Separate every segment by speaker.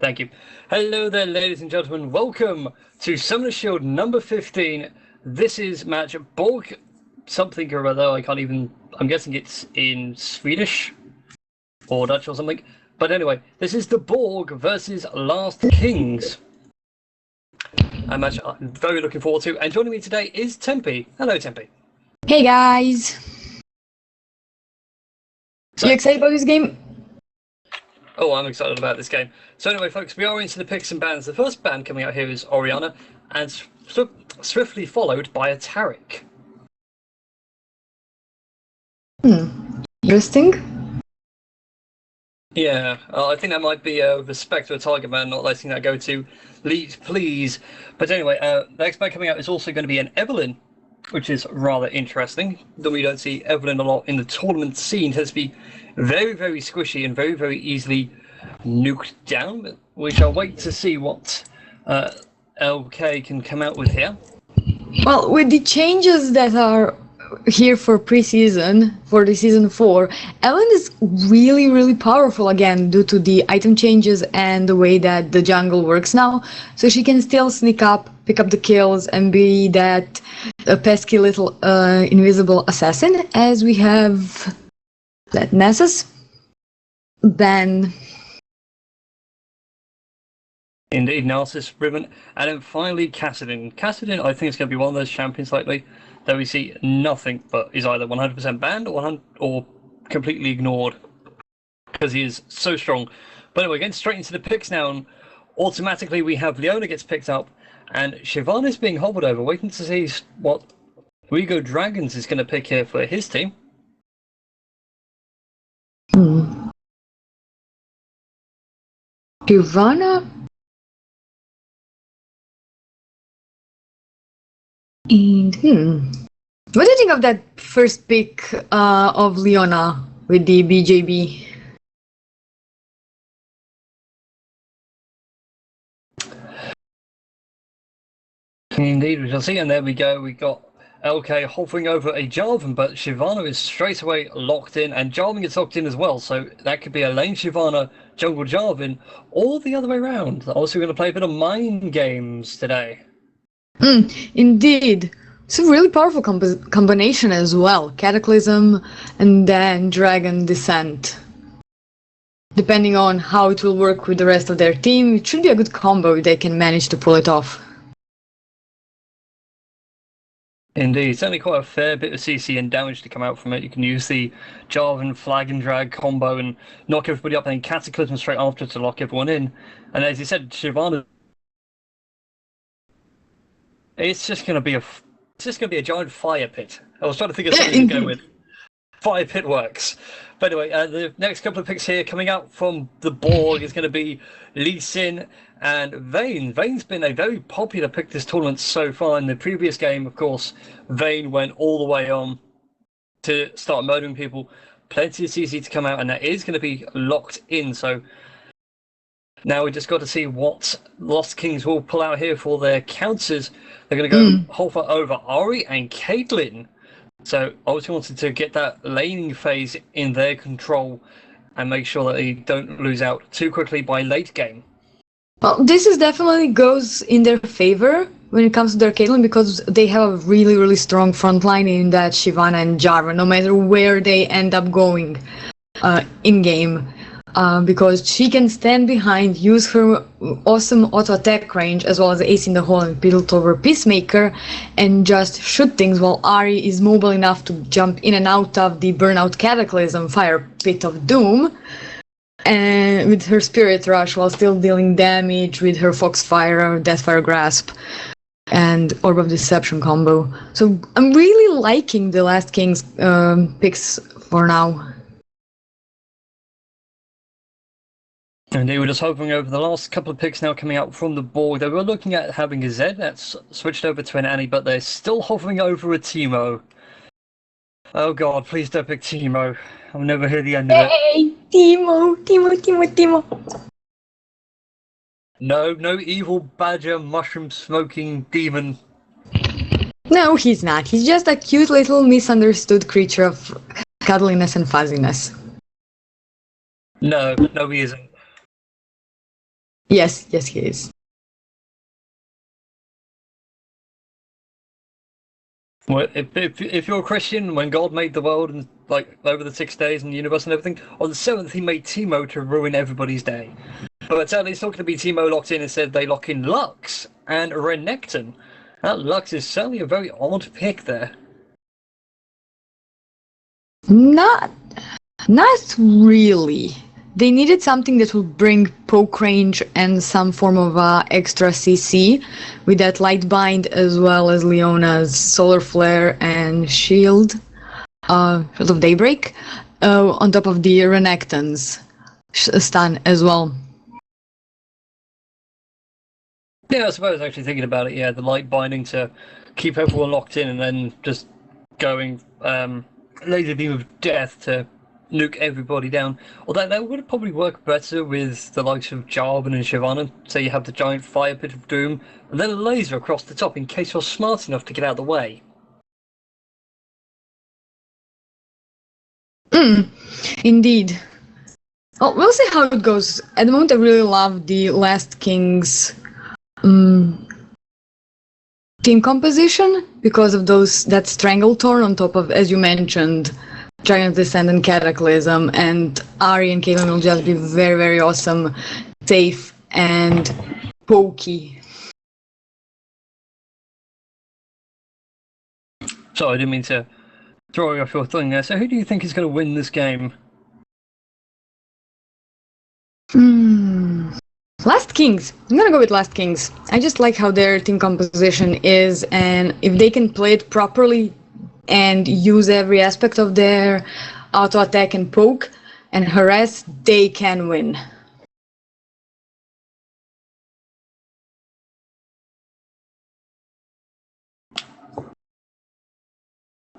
Speaker 1: Thank you. Hello there, ladies and gentlemen. Welcome to Summoner Shield number 15. This is match Borg something or other. I'm guessing it's in Swedish or Dutch or something. But anyway, this is the Borg versus Last Kings. A match I'm very looking forward to. And joining me today is Tempe. Hello, Tempe.
Speaker 2: Hey guys! So, you excited about this game?
Speaker 1: Oh, I'm excited about this game. So anyway, folks, we are into the picks and bans. The first ban coming out here is Orianna, and swiftly followed by a Taric.
Speaker 2: Interesting.
Speaker 1: Yeah, I think that might be respect to a Tiger Man, not letting that go to lead, please. But anyway, the next ban coming out is also going to be an Evelyn, which is rather interesting. Though we don't see Evelyn a lot in the tournament scene, tends to be very, very squishy and very, very easily nuked down. We shall wait to see what LK can come out with here.
Speaker 2: Well, with the changes that are here for pre-season, for the season 4, Ellen is really, really powerful again due to the item changes and the way that the jungle works now. So she can still sneak up, pick up the kills, and be that pesky little invisible assassin, as we have that Nessus, then
Speaker 1: Indeed, Narcissus, Ribbon, and then finally Kassadin. Kassadin, I think, is going to be one of those champions lately that we see nothing but is either 100% banned or completely ignored because he is so strong. But anyway, getting straight into the picks now, and automatically we have Leona gets picked up, and Siobhan is being hobbled over, waiting to see what Rigo Dragons is going to pick here for his team.
Speaker 2: Ivana and What do you think of that first pick of Leona with the BJB?
Speaker 1: Indeed, we shall see, and there we go. We got LK hovering over a Jarvan, but Shyvana is straight away locked in, and Jarvan gets locked in as well, so that could be a lane Shyvana, jungle Jarvan, or the other way around. Also, we're going to play a bit of mind games today.
Speaker 2: Indeed. It's a really powerful combination as well. Cataclysm and then Dragon Descent. Depending on how it will work with the rest of their team, it should be a good combo if they can manage to pull it off.
Speaker 1: Indeed, certainly quite a fair bit of CC and damage to come out from it. You can use the Jarvan flag and drag combo and knock everybody up, and then Cataclysm straight after to lock everyone in. And as you said, Shyvana, it's just going to be a giant fire pit. I was trying to think of something to go with. Fire pit works. But anyway, the next couple of picks here coming out from the Borg is going to be Lee Sin and Vayne. Vayne's been a very popular pick this tournament so far. In the previous game, of course, Vayne went all the way on to start murdering people. Plenty of CC to come out, and that is going to be locked in. So now we just got to see what Lost Kings will pull out here for their counters. They're going to go hover over Ari and Caitlyn. So I also wanted to get that laning phase in their control and make sure that they don't lose out too quickly by late game.
Speaker 2: Well, this is definitely goes in their favor when it comes to their Caitlyn, because they have a really, really strong front line in that Shyvana and Jarvan, no matter where they end up going in-game. Because she can stand behind, use her awesome auto-attack range, as well as ace in the hole and build over Peacemaker, and just shoot things, while Ari is mobile enough to jump in and out of the Burnout Cataclysm, Fire Pit of Doom, and with her Spirit Rush, while still dealing damage with her Foxfire, Deathfire Grasp, and Orb of Deception combo. So I'm really liking the Last Kings picks for now.
Speaker 1: And they were just hovering over the last couple of picks now coming out from the board. They were looking at having a Zed that's switched over to an Annie, but they're still hovering over a Teemo. Oh god, please don't pick Teemo. I'll never hear the end of it.
Speaker 2: Hey, Teemo.
Speaker 1: No evil badger, mushroom smoking demon.
Speaker 2: No, he's not. He's just a cute little misunderstood creature of cuddliness and fuzziness.
Speaker 1: No, he isn't.
Speaker 2: Yes, he is.
Speaker 1: Well, if you're a Christian, when God made the world and like over the 6 days and the universe and everything, on the seventh he made Teemo to ruin everybody's day. But sadly, it's not going to be Teemo locked in. Instead, they lock in Lux and Renekton. That Lux is certainly a very odd pick there.
Speaker 2: Not really. They needed something that would bring poke range and some form of extra CC with that light bind, as well as Leona's solar flare and shield of daybreak, on top of the Renekton's stun as well.
Speaker 1: Yeah, I suppose actually thinking about it, yeah, the light binding to keep everyone locked in and then just going laser beam of death to nuke everybody down. Although that would probably work better with the likes of Jarvan and Shyvana. So you have the giant fire pit of doom and then a laser across the top in case you're smart enough to get out of the way.
Speaker 2: Indeed. Oh, we'll see how it goes. At the moment, I really love the Last King's team composition because of that Stranglethorn on top of, as you mentioned, Giant Descent and Cataclysm, and Ahri and Caitlyn will just be very, very awesome, safe, and pokey.
Speaker 1: Sorry, I didn't mean to throw you off your thing there. So who do you think is going to win this game?
Speaker 2: Last Kings. I'm gonna go with Last Kings. I just like how their team composition is, and if they can play it properly and use every aspect of their auto attack and poke and harass, they can win.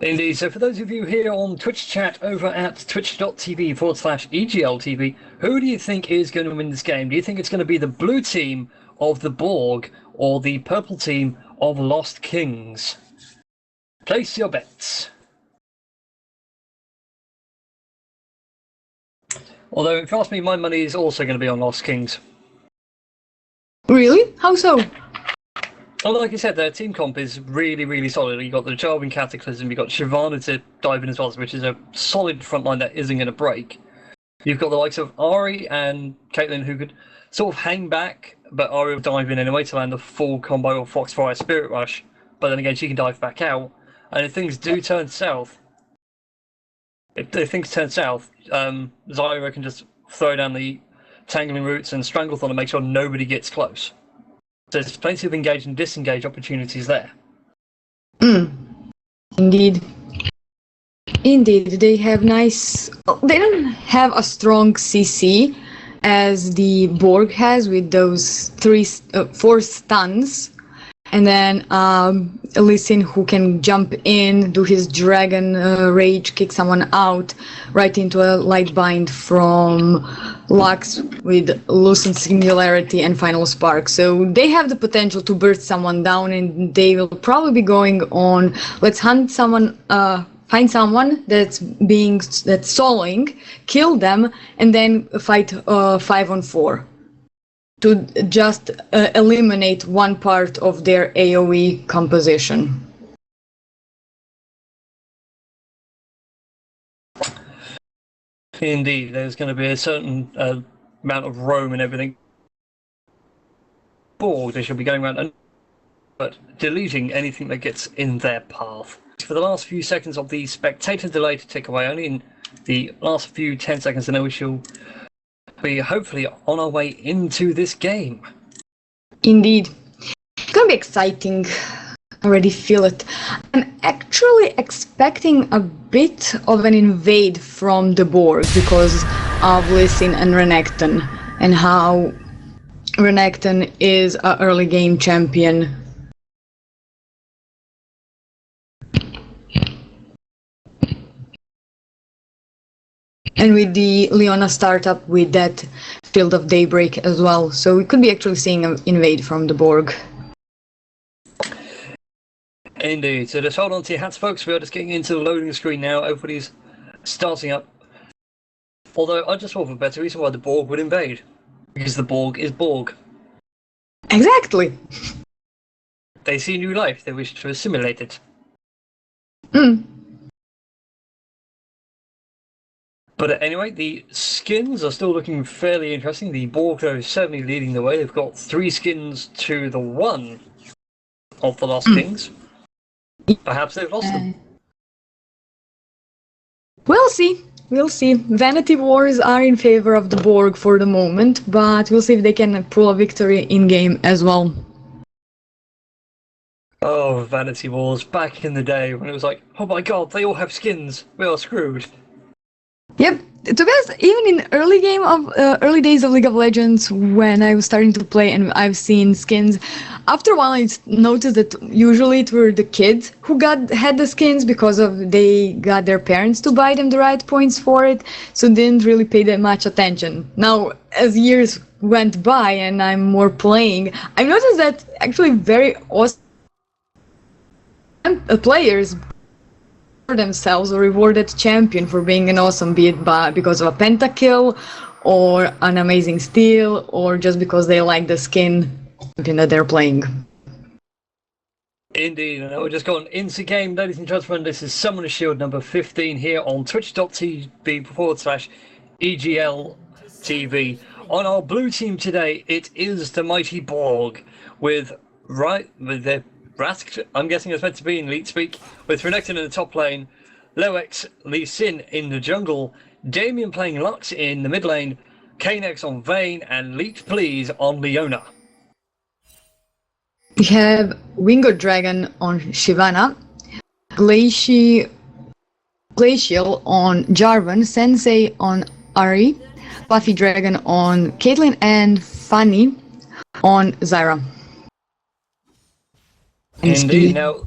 Speaker 1: Indeed, so for those of you here on Twitch chat over at twitch.tv/EGLTV, who do you think is going to win this game? Do you think it's going to be the blue team of the Borg or the purple team of Lost Kings? Place your bets. Although, if you ask me, my money is also going to be on Lost Kings.
Speaker 2: Really? How so?
Speaker 1: Well, like I said, their team comp is really, really solid. You've got the Jarvan Cataclysm, you've got Shyvana to dive in as well, which is a solid front line that isn't going to break. You've got the likes of Ahri and Caitlyn who could sort of hang back, but Ahri will dive in anyway to land a full combo of Foxfire Spirit Rush. But then again, she can dive back out. And if things do turn south, Zyra can just throw down the Tangling Roots and Stranglethorn and make sure nobody gets close. So there's plenty of engage and disengage opportunities there.
Speaker 2: Indeed. They have nice... They don't have a strong CC as the Borg has with those 4 stuns. And then Lee Sin, who can jump in, do his Dragon Rage, kick someone out, right into a Light Bind from Lux with Lucent Singularity and Final Spark. So they have the potential to burst someone down, and they will probably be going on, let's hunt someone, find someone that's soloing, kill them, and then fight 5-on-4. To just eliminate one part of their AoE composition.
Speaker 1: Indeed, there's going to be a certain amount of roam and everything. Borg, they should be going around but deleting anything that gets in their path. For the last few seconds of the spectator delay to tick away, only in the last few 10 seconds, and then we shall be hopefully on our way into this game.
Speaker 2: Indeed. It's gonna be exciting. I already feel it. I'm actually expecting a bit of an invade from the Borg because of Lee Sin and Renekton, and how Renekton is an early game champion. And with the Leona startup with that Field of Daybreak as well. So we could be actually seeing an invade from the Borg.
Speaker 1: Indeed. So just hold on to your hats, folks. We are just getting into the loading screen now. Everybody's starting up. Although I just thought of a better reason why the Borg would invade. Because the Borg is Borg.
Speaker 2: Exactly.
Speaker 1: They see new life, they wish to assimilate it.
Speaker 2: Mm.
Speaker 1: But anyway, the skins are still looking fairly interesting. The Borg is certainly leading the way. They've got 3 skins to the 1 of the Lost Kings. Perhaps they've lost them.
Speaker 2: We'll see. We'll see. Vanity Wars are in favor of the Borg for the moment, but we'll see if they can pull a victory in game as well.
Speaker 1: Oh, Vanity Wars, back in the day when it was like, oh my god, they all have skins. We are screwed.
Speaker 2: Yep. To be honest, even in early days of League of Legends, when I was starting to play and I've seen skins, after a while I noticed that usually it were the kids who had the skins because they got their parents to buy them the right points for it, so didn't really pay that much attention. Now, as years went by and I'm more playing, I've noticed that actually very awesome players themselves or rewarded champion for being an awesome, be it because of a pentakill or an amazing steal or just because they like the skin that they're playing.
Speaker 1: Indeed, and we're just gone into game, ladies and gentlemen. This is Summoner Shield number 15 here on twitch.tv/EGL TV. On our blue team today, it is the mighty Borg with their Rask, I'm guessing it's meant to be in Elite Speak, with Renekton in the top lane, Loex, Lee Sin in the jungle, Damien playing Lux in the mid lane, Kanex on Vayne, and Leech Please on Leona.
Speaker 2: We have Winged Dragon on Shyvana, Glacial on Jarvan, Sensei on Ahri, Fluffy Dragon on Caitlyn, and Fanny on Zyra.
Speaker 1: Indeed. Now,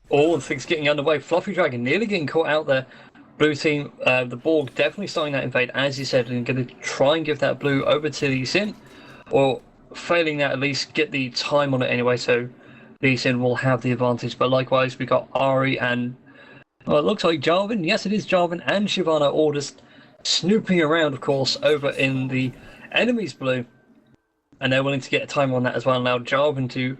Speaker 1: all things getting underway. Fluffy Dragon nearly getting caught out there. Blue team, the Borg definitely starting that invade, as you said, and going to try and give that blue over to Lee Sin, or failing that, at least get the time on it anyway, so Lee Sin will have the advantage. But likewise, we got Ahri and, well, it looks like Jarvan. Yes, it is Jarvan and Shyvana all just snooping around, of course, over in the enemy's blue. And they're willing to get a time on that as well. Now, Jarvan to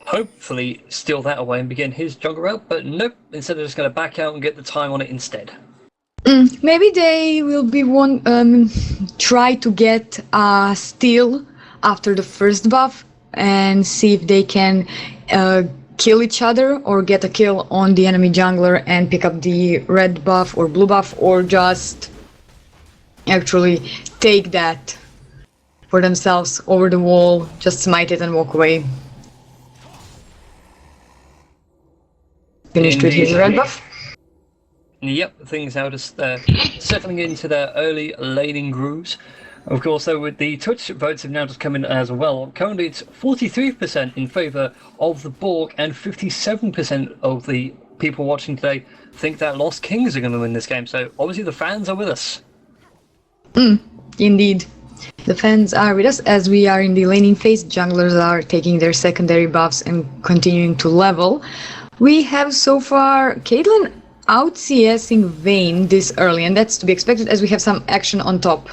Speaker 1: hopefully steal that away and begin his jungle route, but nope, instead they're just going to back out and get the time on it instead.
Speaker 2: Maybe they will be try to get a steal after the first buff and see if they can kill each other or get a kill on the enemy jungler and pick up the red buff or blue buff, or just actually take that for themselves over the wall, just smite it and walk away. Finished with his red buff.
Speaker 1: Yep, things now just settling into their early laning grooves. Of course, though, with the Twitch votes have now just come in as well. Currently, it's 43% in favour of the Borg, and 57% of the people watching today think that Lost Kings are going to win this game. So, obviously, the fans are with us.
Speaker 2: Indeed. The fans are with us as we are in the laning phase. Junglers are taking their secondary buffs and continuing to level. We have so far Caitlyn out CSing Vayne this early, and that's to be expected as we have some action on top.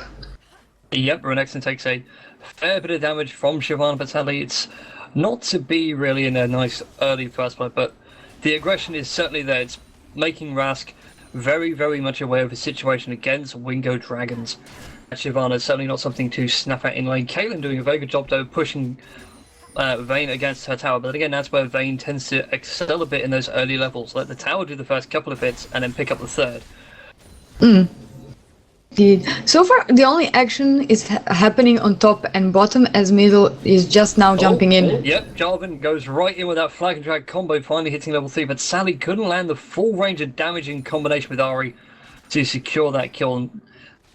Speaker 1: Yep, Renekton takes a fair bit of damage from Shyvana, but sadly it's not to be really in a nice early first blood, but the aggression is certainly there. It's making Rask very, very much aware of his situation against Winged Dragons. Shyvana is certainly not something to snap at in lane. Caitlyn doing a very good job though, pushing Vayne against her tower, but again that's where Vayne tends to excel a bit in those early levels. Let the tower do the first couple of hits and then pick up the third.
Speaker 2: So far the only action is happening on top and bottom, as middle is just now jumping in.
Speaker 1: Yep, Jarvan goes right in with that flag and drag combo, finally hitting level 3, but Sally couldn't land the full range of damage in combination with Ahri to secure that kill.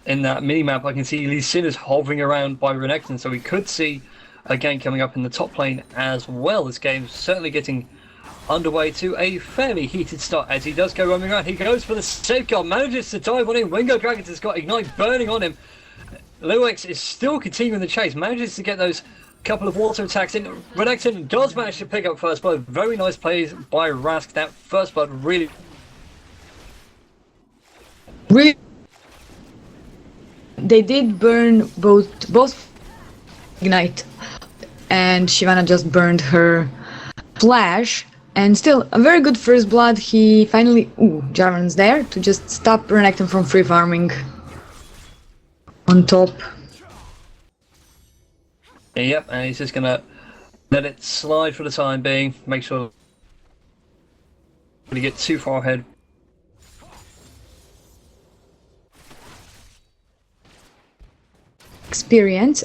Speaker 1: In that mini-map I can see Lee Sin is hovering around by Renekton, so we could see a gank coming up in the top lane as well. This game's certainly getting underway to a fairly heated start as he does go roaming around. He goes for the safeguard, manages to dive on him. Winged Dragons has got Ignite burning on him. Loex is still continuing the chase, manages to get those couple of water attacks in. Renekton does manage to pick up first blood. Very nice plays by Rask. That first blood really...
Speaker 2: They did burn both Ignite. and Shyvana just burned her flash. And still, a very good first blood. He finally... Ooh, Jarvan's there to just stop Renekton from free farming. On top.
Speaker 1: Yep, and he's just gonna let it slide for the time being. Make sure to get too far ahead.
Speaker 2: Experience.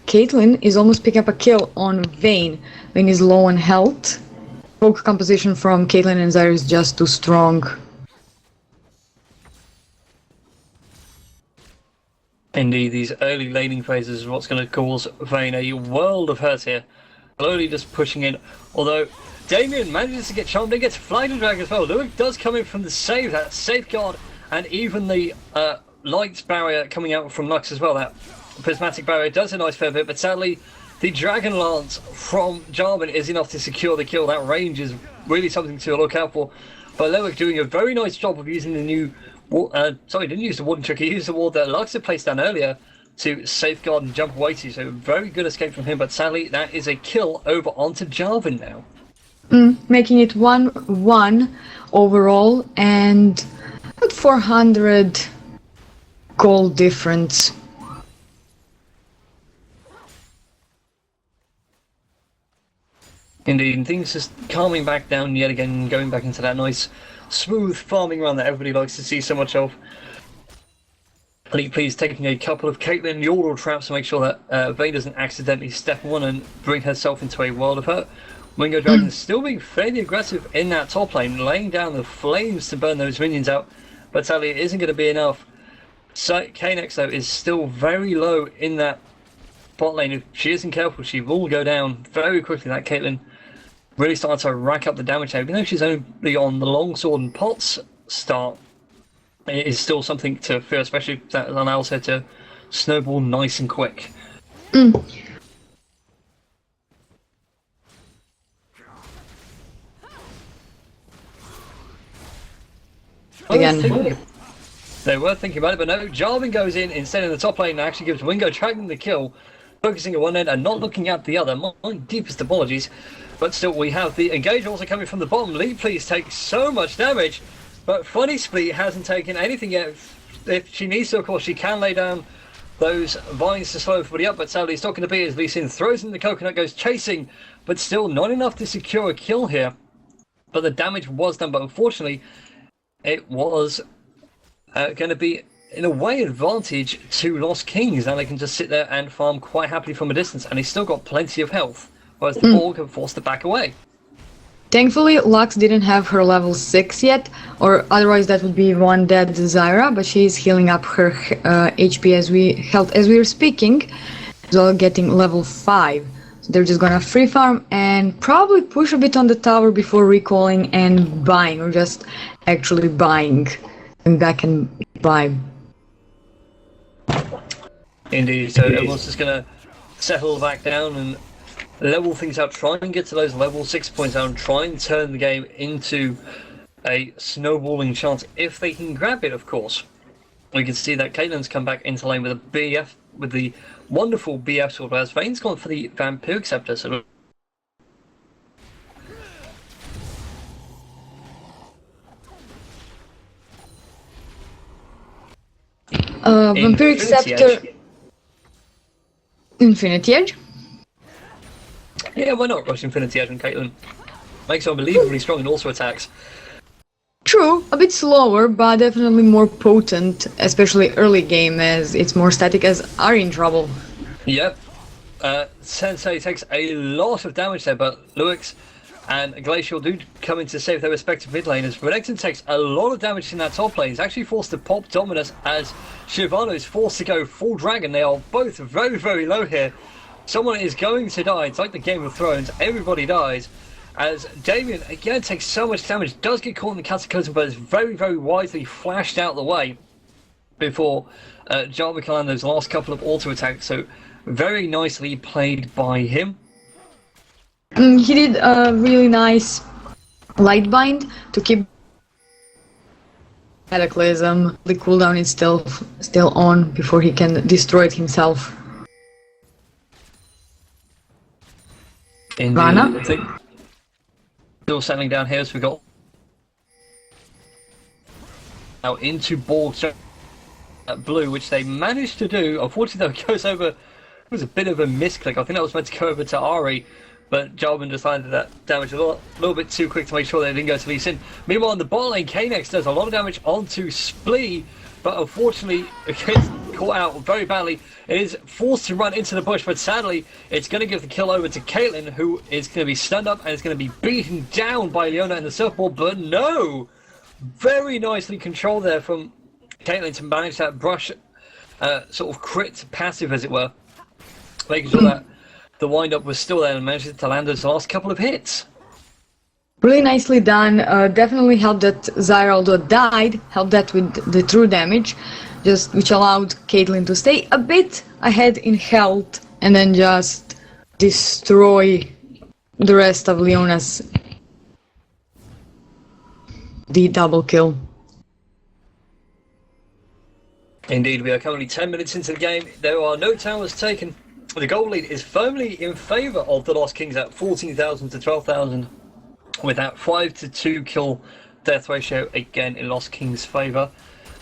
Speaker 2: Caitlyn is almost picking up a kill on Vayne. Vayne is low on health. Poke composition from Caitlyn and Zyra is just too strong.
Speaker 1: Indeed, these early laning phases is what's going to cause Vayne a world of hurt here. Slowly just pushing in, although Damien manages to get charmed and gets Flying Drag as well. Luik does come in from the save, that safeguard, and even the light barrier coming out from Lux as well. That prismatic barrier does a nice fair bit, but sadly the Dragon Lance from Jarvan is enough to secure the kill. That range is really something to look out for. But Luik doing a very nice job of using the new... sorry, didn't use the wooden trick. He used the wall that Lux had placed down earlier to safeguard and jump away to. So very good escape from him, but sadly that is a kill over onto Jarvan now.
Speaker 2: Making it 1-1 overall and about 400 gold difference.
Speaker 1: Indeed, and things just calming back down yet again, going back into that nice smooth farming run that everybody likes to see so much of. Elite please taking a couple of Caitlyn Yordle traps to make sure that Vayne doesn't accidentally step on and bring herself into a world of hurt. Wingo Dragon still being fairly aggressive in that top lane, laying down the flames to burn those minions out, but sadly it isn't going to be enough. So Kanex though is still very low in that bot lane. If she isn't careful, she will go down very quickly. That Caitlyn really starting to rack up the damage now, even though she's only on the longsword and pots start. It is still something to fear, especially if that allows her to snowball nice and quick.
Speaker 2: Again.
Speaker 1: They were thinking about it, but no, Jarvan goes in instead in the top lane and actually gives Wingo Dragon the kill, focusing at one end and not looking at the other. My deepest apologies. But still, we have the engage also coming from the bottom. Lee, please, takes so much damage. But Funny Split hasn't taken anything yet. If she needs to, of course, she can lay down those vines to slow everybody up. But sadly, it's not going to be as Lee Sin throws in the coconut, goes chasing. But still, not enough to secure a kill here. But the damage was done. But unfortunately, it was going to be, in a way, advantage to Lost Kings. Now they can just sit there and farm quite happily from a distance. And he's still got plenty of health. Whereas the Borg have forced to back away.
Speaker 2: Thankfully, Lux didn't have her level 6 yet, or otherwise that would be one dead Zyra, but she's healing up her HP as we were speaking, as well getting level 5. So they're just gonna free farm and probably push a bit on the tower before recalling and buying, or just actually buying. Going back and buy.
Speaker 1: Indeed, so everyone's just gonna settle back down and level things out, try and get to those level 6 points out and try and turn the game into a snowballing chance if they can grab it, of course. We can see that Caitlyn's come back into lane with a BF, with the wonderful BF sword, whereas Vayne's gone for the Vampiric Scepter. So
Speaker 2: Vampiric Scepter. Infinity Edge?
Speaker 1: Yeah, why not rush Infinity Edge and Caitlyn? Makes her unbelievably strong and also attacks.
Speaker 2: True, a bit slower, but definitely more potent, especially early game, as it's more static as Ari in trouble.
Speaker 1: Yep. Sensei takes a lot of damage there, but Luix and Glacial do come in to save their respective mid laners. Renekton takes a lot of damage in that top lane. He's actually forced to pop Dominus as Shyvana is forced to go full dragon. They are both very, very low here. Someone is going to die. It's like the Game of Thrones. Everybody dies. As Damien, again, takes so much damage. Does get caught in the cataclysm, but is very, very wisely flashed out the way before Jarvan can land those last couple of auto attacks. So, very nicely played by him.
Speaker 2: He did a really nice light bind to keep cataclysm. The cooldown is still on before he can destroy it himself.
Speaker 1: Indeed.
Speaker 2: Vanna?
Speaker 1: I think still settling down here, so we got out into Borg blue, which they managed to do. Unfortunately, though, it goes over. It was a bit of a misclick. I think that was meant to go over to Ari, but Jarvan decided that damage a little bit too quick to make sure they didn't go to Lee Sin. Meanwhile, in the bot lane, Knex does a lot of damage onto Splee, but unfortunately, it gets caught out very badly. It is forced to run into the bush, but sadly, it's going to give the kill over to Caitlyn, who is going to be stunned up and is going to be beaten down by Leona in the surfboard. But no! Very nicely controlled there from Caitlyn to manage that brush, sort of crit passive, as it were. Making sure that the wind-up was still there and managed to land those last couple of hits.
Speaker 2: Really nicely done. Definitely helped that Zyra, although died, helped that with the true damage, which allowed Caitlyn to stay a bit ahead in health and then just destroy the rest of Leona's double kill.
Speaker 1: Indeed, we are currently 10 minutes into the game. There are no towers taken. The goal lead is firmly in favour of the Lost Kings at 14,000 to 12,000, with that 5-2 kill death ratio again in Lost Kings' favour.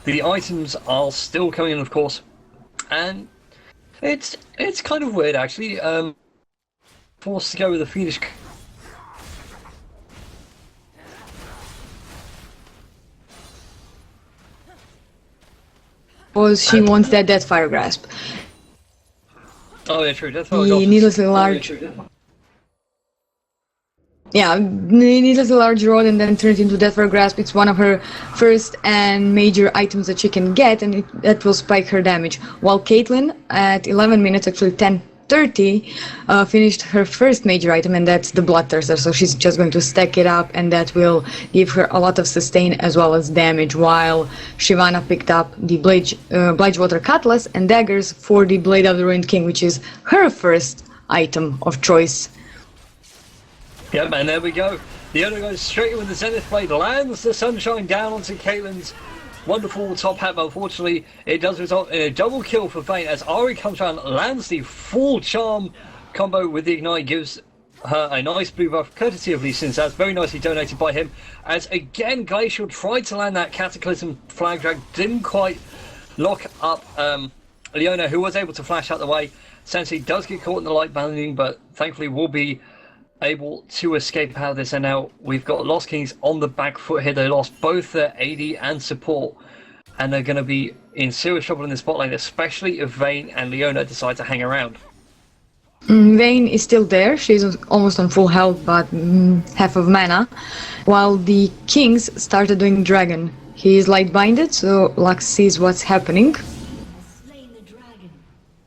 Speaker 1: The items are still coming in, of course, and it's kind of weird actually. Forced to go with the Phoenix.
Speaker 2: Because she wants that Deathfire Grasp.
Speaker 1: Oh yeah, true.
Speaker 2: The needlessly large. Yeah, needlessly large rod and then turns into Deathfire Grasp. It's one of her first and major items that she can get, and that will spike her damage. While Caitlyn, at 11 minutes, actually 10:30, finished her first major item, and that's the Bloodthirster. So she's just going to stack it up, and that will give her a lot of sustain as well as damage. While Shyvana picked up the Blightwater Cutlass and daggers for the Blade of the Ruined King, which is her first item of choice.
Speaker 1: Yep, and there we go. The owner goes straight in with the Zenith Blade, lands the Sunshine down onto Caitlyn's wonderful top hat, but unfortunately it does result in a double kill for Vayne as Ari comes around, lands the full charm combo with the Ignite, gives her a nice blue buff courtesy of Lee Sin. That's very nicely donated by him, as again Glacial tried to land that Cataclysm flag drag, didn't quite lock up Leona, who was able to flash out the way. Sensei does get caught in the light balancing, but thankfully will be able to escape out of this, and now we've got Lost Kings on the back foot here. They lost both their AD and support, and they're going to be in serious trouble in the spot lane, especially if Vayne and Leona decide to hang around.
Speaker 2: Vayne is still there. She's almost on full health, but half of mana, while the Kings started doing Dragon. He is light binded, so Lux sees what's happening.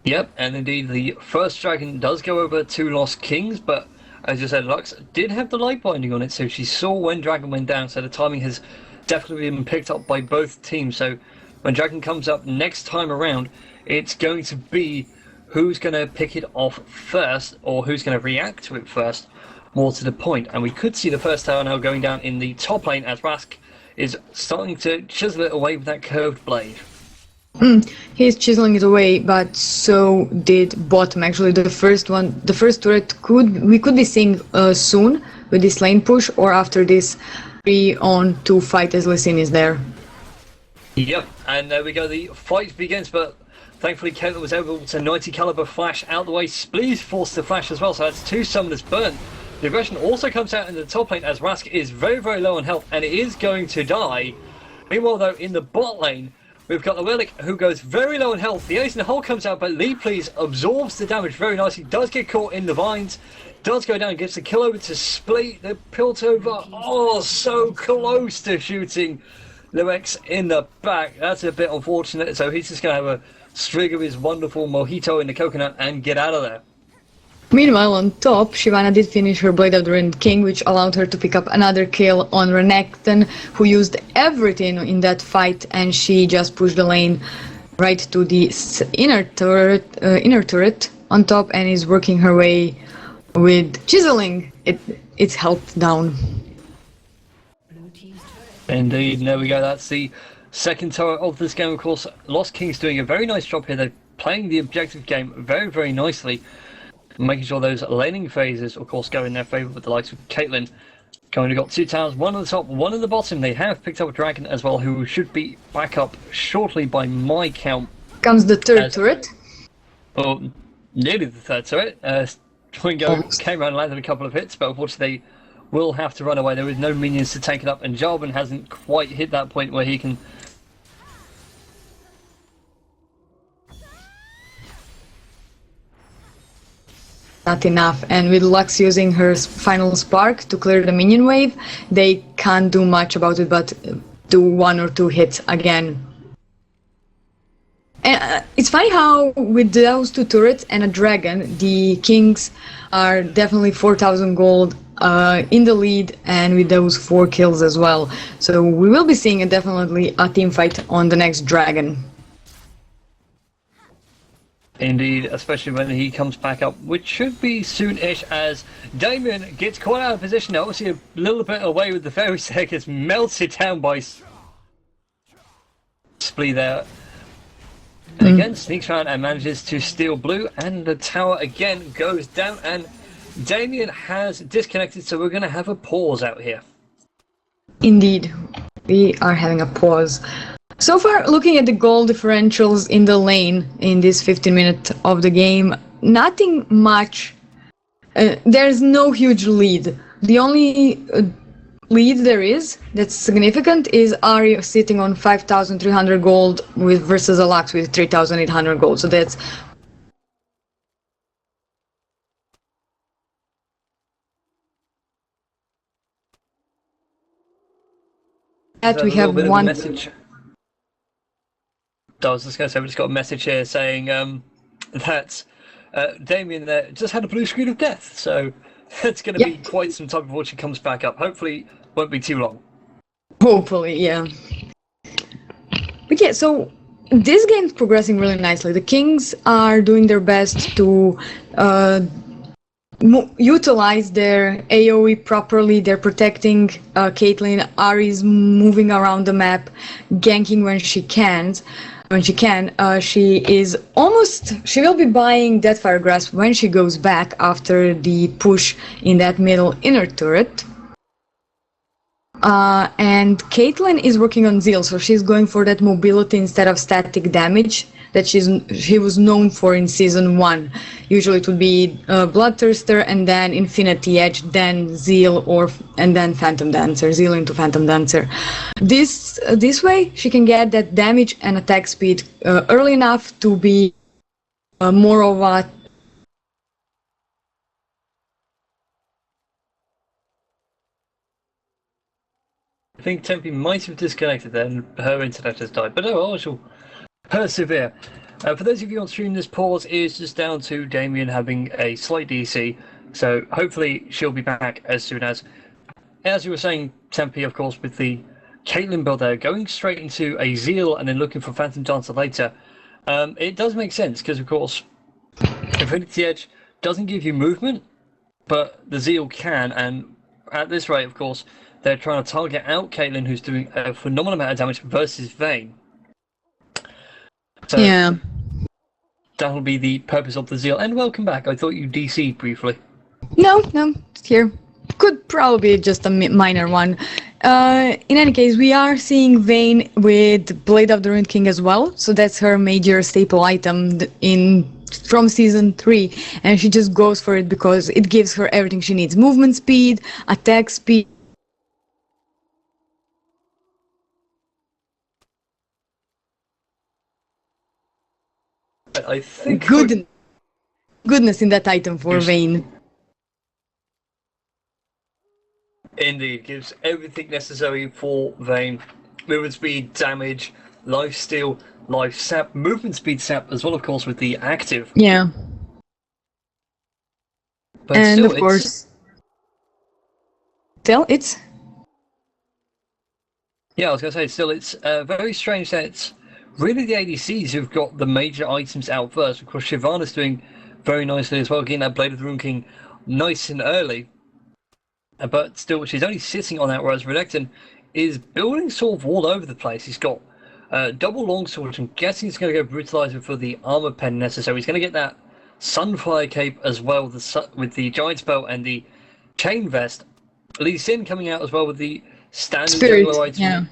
Speaker 1: Yep, and indeed the first Dragon does go over to Lost Kings, but as you said, Lux did have the light binding on it, so she saw when Dragon went down, so the timing has definitely been picked up by both teams. So when Dragon comes up next time around, it's going to be who's going to pick it off first, or who's going to react to it first, more to the point. And we could see the first tower now going down in the top lane as Rask is starting to chisel it away with that curved blade.
Speaker 2: He's chiseling it away, but so did bottom. Actually, the first turret we could be seeing soon with this lane push, or after this 3-on-2 fight as Lee Sin is there.
Speaker 1: Yep, and there we go. The fight begins, but thankfully Caitlyn was able to 90 caliber flash out the way. Splee's forced to flash as well, so that's 2 summoners burnt. The aggression also comes out in the top lane as Rask is very, very low on health and it is going to die. Meanwhile, though, in the bot lane, we've got the Relic, who goes very low in health. The Ace in the Hole comes out, but Lee Please absorbs the damage very nicely. Does get caught in the vines. Does go down, gets the kill over to Splee. The Piltover, oh, so close to shooting Luex in the back. That's a bit unfortunate. So he's just going to have a string of his wonderful mojito in the coconut and get out of there.
Speaker 2: Meanwhile, on top, Shyvana did finish her Blade of the Ruined King, which allowed her to pick up another kill on Renekton, who used everything in that fight, and she just pushed the lane right to the inner turret on top, and is working her way with chiseling its health down.
Speaker 1: Indeed, there we go. That's the second turret of this game. Of course, Lost Kings doing a very nice job here. They're playing the objective game very, very nicely. making sure those laning phases, of course, go in their favour with the likes of Caitlyn. Currently got 2 towers, one on the top, one in the bottom. They have picked up a dragon as well, who should be back up shortly by my count.
Speaker 2: Comes the third turret.
Speaker 1: Or nearly the third turret. Twingo came around and landed a couple of hits, but unfortunately they will have to run away. There is no minions to take it up, and Jarvan hasn't quite hit that point where he can...
Speaker 2: Not enough, and with Lux using her final spark to clear the minion wave, they can't do much about it but do 1 or 2 hits again. And it's funny how with those 2 turrets and a dragon, the Kings are definitely 4,000 gold in the lead, and with those 4 kills as well. So we will be seeing definitely a team fight on the next dragon.
Speaker 1: Indeed, especially when he comes back up, which should be soon-ish, as Damien gets caught out of position. Obviously a little bit away with the fairy set, gets melted down by Splee there. And again, sneaks around and manages to steal blue, and the tower again goes down, and Damien has disconnected, so we're going to have a pause out here.
Speaker 2: Indeed, we are having a pause. So far, looking at the goal differentials in the lane in this 15 minutes of the game, nothing much. There's no huge lead. The only lead there is that's significant is Ari sitting on 5,300 gold versus Lux with 3,800 gold. So that's we have one
Speaker 1: message. I was just going to say, we just got a message here saying that Damien there just had a blue screen of death, so it's going to be quite some time before she comes back up. Hopefully, won't be too long.
Speaker 2: Hopefully, yeah. But yeah, so this game's progressing really nicely. The Kings are doing their best to utilize their AoE properly. They're protecting Caitlyn. Ari's moving around the map, ganking when she can. She will be buying Deathfire Grasp when she goes back after the push in that middle inner turret. And Caitlyn is working on Zeal, so she's going for that mobility instead of static damage that she was known for in Season 1. Usually it would be Bloodthirster and then Infinity Edge, then Zeal, and then Phantom Dancer, Zeal into Phantom Dancer. This way she can get that damage and attack speed early enough to be more of a...
Speaker 1: I think Tempe might have disconnected there and her internet has died, but no, I shall persevere. For those of you on stream, this pause is just down to Damien having a slight DC, so hopefully she'll be back as soon as you were saying, Tempe, of course, with the Caitlyn build there, going straight into a Zeal and then looking for Phantom Dancer later. It does make sense, because of course, Infinity Edge doesn't give you movement, but the Zeal can, and at this rate, of course, they're trying to target out Caitlyn, who's doing a phenomenal amount of damage versus Vayne. So
Speaker 2: yeah,
Speaker 1: that'll be the purpose of the Zeal. And welcome back. I thought you DC'd briefly.
Speaker 2: No, it's here. Could probably be just a minor one. In any case, we are seeing Vayne with Blade of the Ruined King as well. So that's her major staple item from Season 3. And she just goes for it because it gives her everything she needs. Movement speed, attack speed.
Speaker 1: I think
Speaker 2: goodness in that item for Vayne.
Speaker 1: Indeed, gives everything necessary for Vayne. Movement speed, damage, life steal, life sap, movement speed sap as well, of course, with the active.
Speaker 2: Yeah.
Speaker 1: But
Speaker 2: and
Speaker 1: still,
Speaker 2: of course,
Speaker 1: yeah, I was going to say, still, it's very strange that it's really the ADCs who've got the major items out first. Of course, Shyvana's doing very nicely as well, getting that Blade of the Ruined King nice and early. But still, she's only sitting on that, whereas Renekton is building sort of all over the place. He's got double longsword, which I'm guessing he's going to go Brutalizer for the armor pen necessary. He's going to get that Sunfire Cape as well with the Giant's Belt and the Chain Vest. Lee Sin coming out as well with the standard
Speaker 2: Spirit,
Speaker 1: jungler item.
Speaker 2: yeah.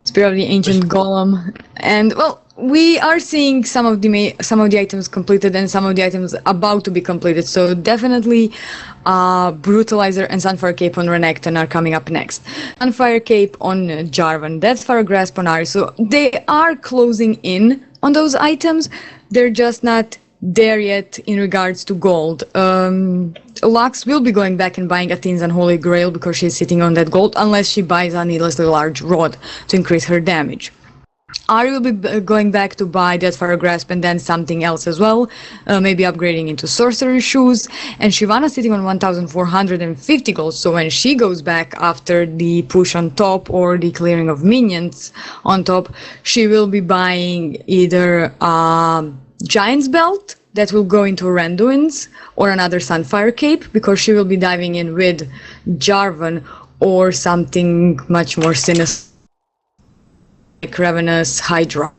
Speaker 2: Spirit of the Ancient Golem, and well, we are seeing some of the items completed and some of the items about to be completed. So definitely, Brutalizer and Sunfire Cape on Renekton are coming up next. Sunfire Cape on Jarvan, Deathfire Grasp on Ari. So they are closing in on those items. They're just not there yet in regards to gold. Lux will be going back and buying Athene's Unholy Grail because she's sitting on that gold, unless she buys a needlessly large rod to increase her damage. Ari will be going back to buy Deathfire Grasp and then something else as well, maybe upgrading into Sorcery Shoes. And Shyvana sitting on 1,450 gold, so when she goes back after the push on top or the clearing of minions on top, she will be buying either Giant's Belt that will go into Randuin's or another Sunfire Cape, because she will be diving in with Jarvan or something much more sinister like Ravenous Hydra.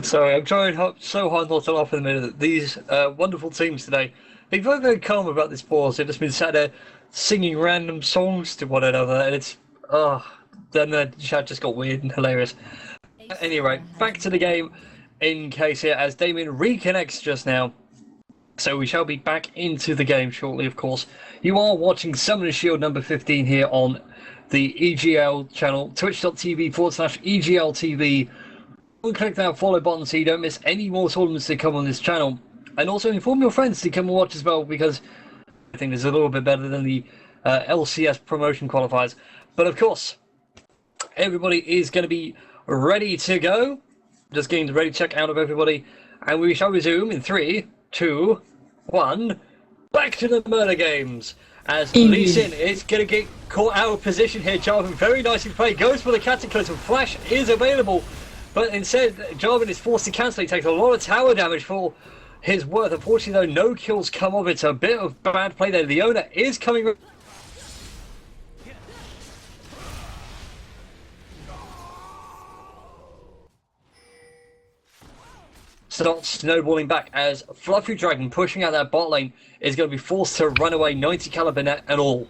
Speaker 1: Sorry, I'm trying so hard not to laugh in the minute. These wonderful teams today, being very, very calm about this pause. They've just been sat there singing random songs to one another, and it's, then the chat just got weird and hilarious. Anyway, back to the game in case here, as Damien reconnects just now. So we shall be back into the game shortly, of course. You are watching Summoner Shield number 15 here on the EGL channel, twitch.tv/EGLTV. Click that follow button so you don't miss any more tournaments that come on this channel. And also inform your friends to come and watch as well, because I think it's a little bit better than the LCS promotion qualifiers. But of course, everybody is going to be ready to go. Just getting the ready check out of everybody. And we shall resume in 3, 2, 1. Back to the murder games. As Lee Sin is going to get caught out of position here. Jarvan very nicely played. Goes for the Cataclysm. Flash is available. But instead, Jarvan is forced to cancel. He takes a lot of tower damage for his worth. Unfortunately, though, no kills come of it. So a bit of bad play there. Leona is coming. Starts snowballing back as Fluffy Dragon pushing out that bot lane is going to be forced to run away, 90 caliber net and all.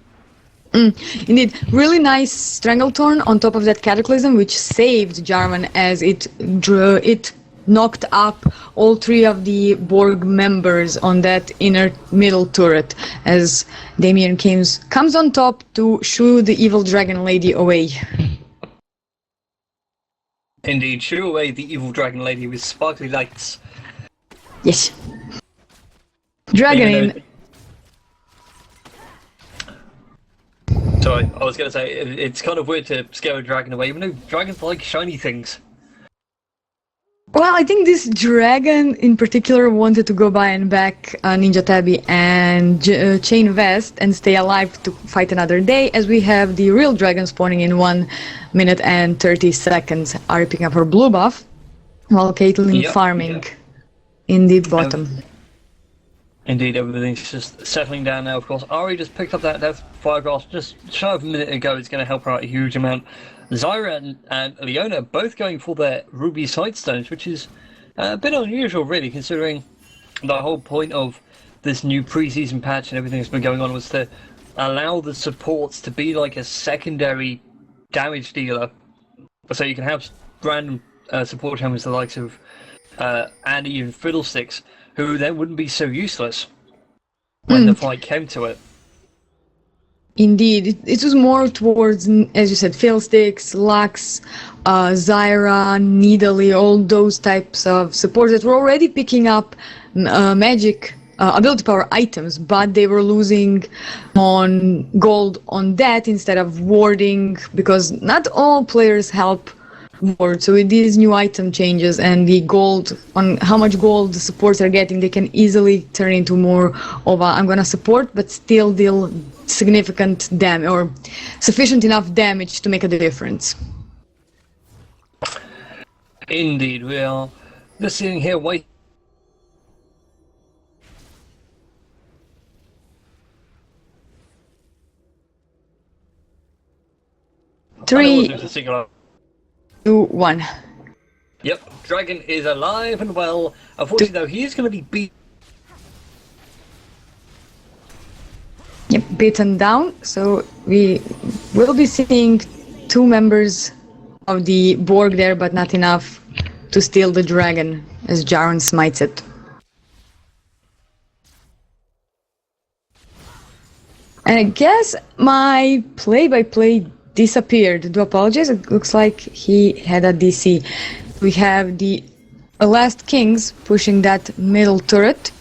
Speaker 2: Indeed, really nice Strangletorn on top of that Cataclysm, which saved Jarvan as it knocked up all 3 of the Borg members on that inner middle turret, as Damien comes on top to shoo the evil dragon lady away.
Speaker 1: Indeed, shoo away the evil dragon lady with sparkly lights.
Speaker 2: Yes. Dragon in.
Speaker 1: Sorry, I was going to say, it's kind of weird to scare a dragon away, even though dragons like shiny things.
Speaker 2: Well, I think this dragon in particular wanted to go by and back Ninja Tabby and Chain Vest and stay alive to fight another day, as we have the real dragon spawning in 1 minute and 30 seconds. Ari picking up her blue buff, while Caitlyn farming in the bottom.
Speaker 1: Indeed, everything's just settling down now, of course. Ari just picked up that fire grasp just shy of a minute ago. It's going to help her out a huge amount. Zyra and Leona both going for their ruby sightstones, which is a bit unusual, really, considering the whole point of this new preseason patch and everything that's been going on was to allow the supports to be like a secondary damage dealer. So you can have random support champions, the likes of and even Fiddlesticks, who then wouldn't be so useless when the fight came to it.
Speaker 2: Indeed, it was more towards, as you said, Fiddlesticks, Lux, Zyra, Nidalee, all those types of supports that were already picking up magic ability power items, but they were losing on gold on that instead of warding, because not all players help ward. So with these new item changes and the gold, on how much gold the supports are getting, they can easily turn into more of a, I'm gonna support but still deal significant damage or sufficient enough damage to make a difference.
Speaker 1: Indeed, we are just sitting here waiting.
Speaker 2: 3,
Speaker 1: And it was a single.
Speaker 2: 2, 1.
Speaker 1: Yep, Dragon is alive and well. Unfortunately, though, he is going to be beat.
Speaker 2: Yep, beaten down. So we will be seeing 2 members of the Borg there, but not enough to steal the dragon as Jaren smites it. And I guess my play-by-play disappeared. Do apologize, it looks like he had a DC. We have the last Kings pushing that middle turret.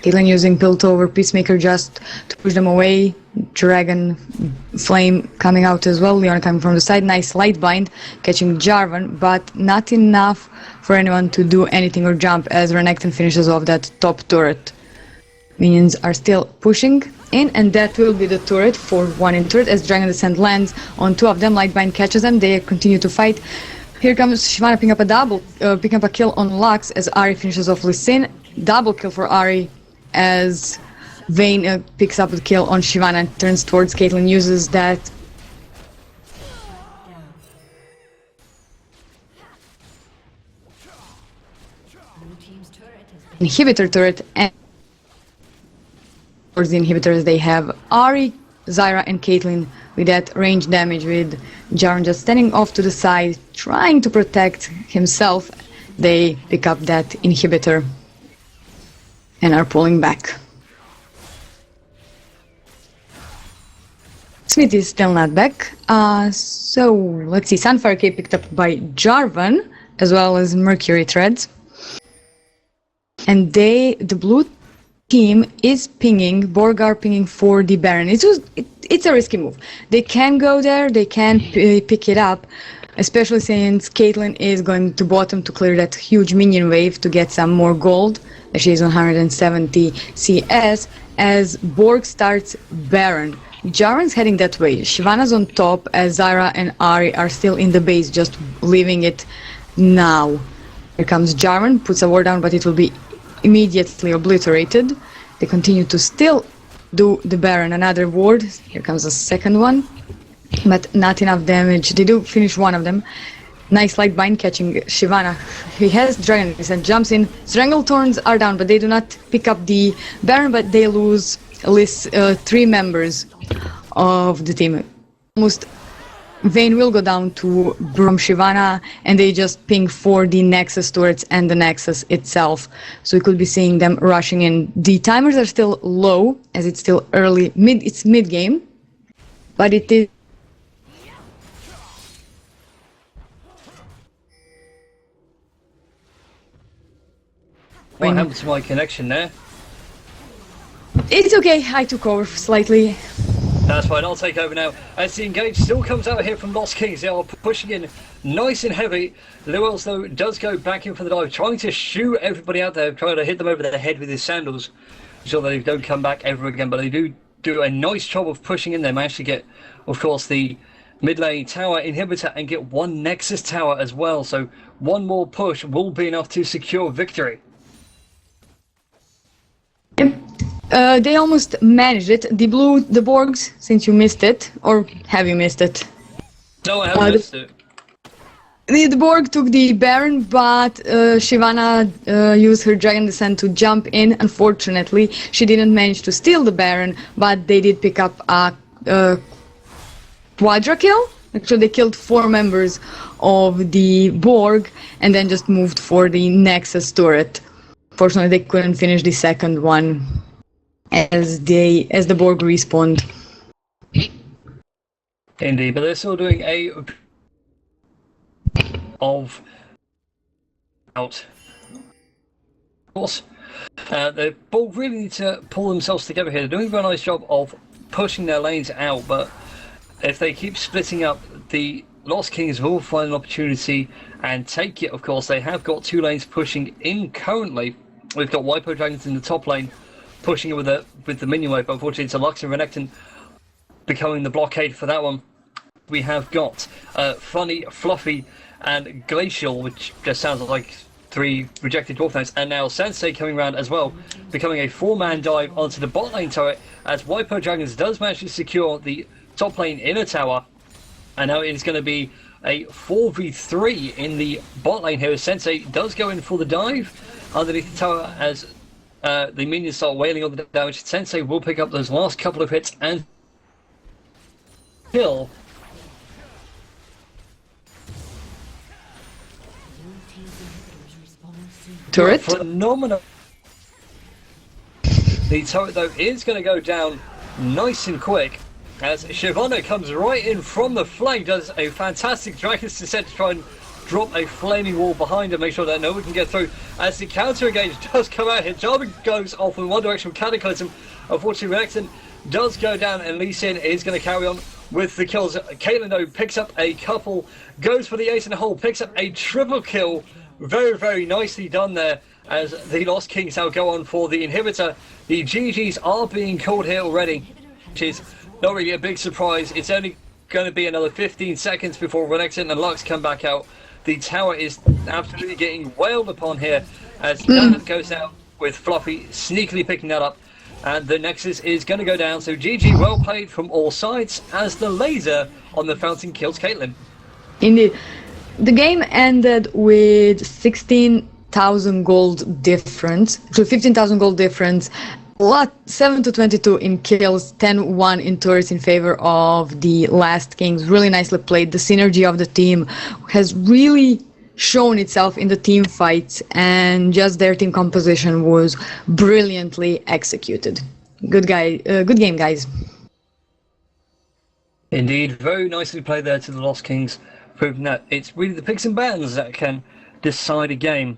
Speaker 2: Caitlyn using Piltover Peacemaker just to push them away. Dragon Flame coming out as well. Leona coming from the side. Nice light bind catching Jarvan, but not enough for anyone to do anything or jump as Renekton finishes off that top turret. Minions are still pushing in, and that will be the turret for 1 in turret as Dragon Descent lands on 2 of them. Lightbind catches them. They continue to fight. Here comes Shyvana picking up a kill on Lux as Ahri finishes off Lee Sin. Double kill for Ahri as Vayne picks up the kill on Shyvana and turns towards Caitlyn, uses that inhibitor turret, and towards the inhibitors they have Ahri, Zyra and Caitlyn with that range damage, with Jaren just standing off to the side trying to protect himself. They pick up that inhibitor and are pulling back. Smith is still not back. So let's see, Sunfire Cape picked up by Jarvan as well as Mercury Threads. And the blue team is pinging, Borg are pinging for the Baron. It's a risky move. They can go there, they can pick it up, especially since Caitlyn is going to bottom to clear that huge minion wave to get some more gold. She's 170 CS as Borg starts Baron. Jaren's heading that way. Shyvana's on top as Zyra and Ahri are still in the base, just leaving it now. Here comes Jaren, puts a ward down, but it will be immediately obliterated. They continue to still do the Baron. Another ward. Here comes a second one, but not enough damage. They do finish one of them. Nice light bind catching Shyvana. He has Dragon and jumps in. Stranglethorns are down, but they do not pick up the Baron, but they lose at least 3 members of the team. Almost Vayne will go down to from Shyvana, and they just ping for the Nexus turrets and the Nexus itself. So we could be seeing them rushing in. The timers are still low, as it's still early, it's mid-game, but it is
Speaker 1: What happened to my connection there?
Speaker 2: It's okay, I took over slightly.
Speaker 1: That's fine, I'll take over now. As the engage still comes out here from Lost Kings, they are pushing in nice and heavy. Lewells, though, does go back in for the dive, trying to shoot everybody out there, trying to hit them over the head with his sandals, so they don't come back ever again. But they do a nice job of pushing in. They manage to get, of course, the mid lane tower inhibitor and get 1 Nexus tower as well. So 1 more push will be enough to secure victory.
Speaker 2: They almost managed it. The Borgs, since you missed it, or have you missed it?
Speaker 1: No, I haven't missed it.
Speaker 2: The Borg took the Baron, but Shyvana used her Dragon Descent to jump in. Unfortunately, she didn't manage to steal the Baron, but they did pick up a quadra kill. Actually, they killed 4 members of the Borg, and then just moved for the Nexus turret. Fortunately, they couldn't finish the second one as the Borg respawned.
Speaker 1: Indeed, but they're still doing a of out. Of course, the Borg really need to pull themselves together here. They're doing a very nice job of pushing their lanes out, but if they keep splitting up, the Lost Kings will find an opportunity and take it. Of course, they have got 2 lanes pushing in currently. We've got Wipo Dragons in the top lane, pushing it with the minion wave, but unfortunately it's a Lux and Renekton becoming the blockade for that one. We have got Funny, Fluffy, and Glacial, which just sounds like 3 rejected Dwarf Knights, and now Sensei coming around as well, becoming a 4-man dive onto the bot lane turret, as Wipo Dragons does manage to secure the top lane inner tower. And now it's going to be a 4v3 in the bot lane here. Sensei does go in for the dive underneath the tower as the minions start wailing on the damage. Sensei will pick up those last couple of hits and kill.
Speaker 2: Turret?
Speaker 1: Phenomenal. The turret, though, is going to go down nice and quick as Shyvana comes right in from the flank, does a fantastic Dragon's Descent to try and drop a flaming wall behind her, make sure that no one can get through. As the counter engage does come out here, Jarvan goes off in one direction with Cataclysm. Unfortunately, Renekton does go down, and Lee Sin is going to carry on with the kills. Caitlyn, though, picks up a couple, goes for the ace in the hole, picks up a triple kill. Very, very nicely done there as the Lost Kings now go on for the inhibitor. The GGs are being called here already, which is not really a big surprise. It's only going to be another 15 seconds before Renekton and Lux come back out. The tower is absolutely getting wailed upon here as that goes down with Fluffy sneakily picking that up. And the Nexus is going to go down. So GG, well played from all sides as the laser on the fountain kills Caitlyn.
Speaker 2: Indeed. The game ended with 16,000 gold difference, so 15,000 gold difference, 7-22 in kills, 10-1 in turrets in favor of the Last Kings. Really nicely played. The synergy of the team has really shown itself in the team fights, and just their team composition was brilliantly executed. Good game, guys.
Speaker 1: Indeed, very nicely played there to the Lost Kings, proving that it's really the picks and bans that can decide a game.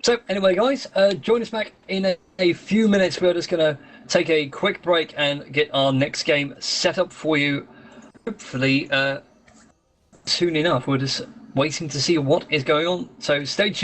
Speaker 1: So anyway, guys, join us back in a few minutes. We're just going to take a quick break and get our next game set up for you. Hopefully soon enough. We're just waiting to see what is going on. So stay tuned.